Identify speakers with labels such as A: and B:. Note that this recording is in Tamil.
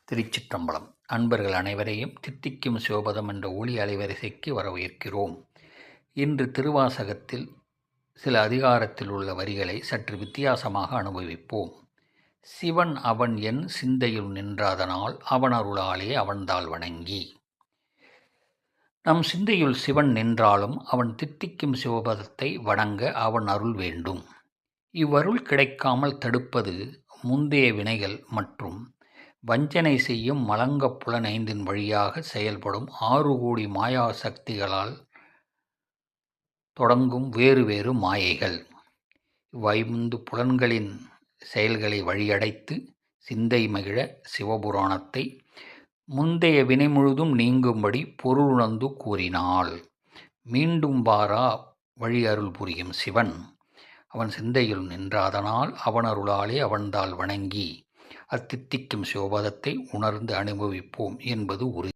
A: திருச்சிற்றம்பலம். அன்பர்கள் அனைவரையும் தித்திக்கும் சிவபதம் என்ற ஒளி அலைவரிசைக்கு வரவேற்கிறோம். இன்று திருவாசகத்தில் சில அதிகாரத்தில் உள்ள வரிகளை சற்று வித்தியாசமாக அனுபவிப்போம். சிவன் அவன் என் சிந்தையுள் நின்றாதனால் அவன் அருளாலே அவன்தாள் வணங்கி. நம் சிந்தையுள் சிவன் நின்றாலும் அவன் தித்திக்கும் சிவபதத்தை வணங்க அவன் அருள் வேண்டும். இவ்வருள் கிடைக்காமல் தடுப்பது முந்தைய வினைகள் மற்றும் வஞ்சனை செய்யும் மலங்கப் புலனைந்தின் வழியாக செயல்படும் 6 கோடி மாயா சக்திகளால் தொடங்கும் வேறு வேறு மாயைகள். இவ்வைந்து புலன்களின் செயல்களை வழியடைத்து சிந்தை மகிழ சிவபுராணத்தை முந்தைய வினை முழுதும் நீங்கும்படி பொருளுணர்ந்து கூறினாள். மீண்டும் வாரா வழி அருள் புரியும் சிவன் அவன் சிந்தையுள் நின்றாதனால் அவன் அருளாலே அவன்தாள் வணங்கி அத்தித்திக்கும் சிவபதத்தை உணர்ந்து அனுபவிப்போம் என்பது உறுதி.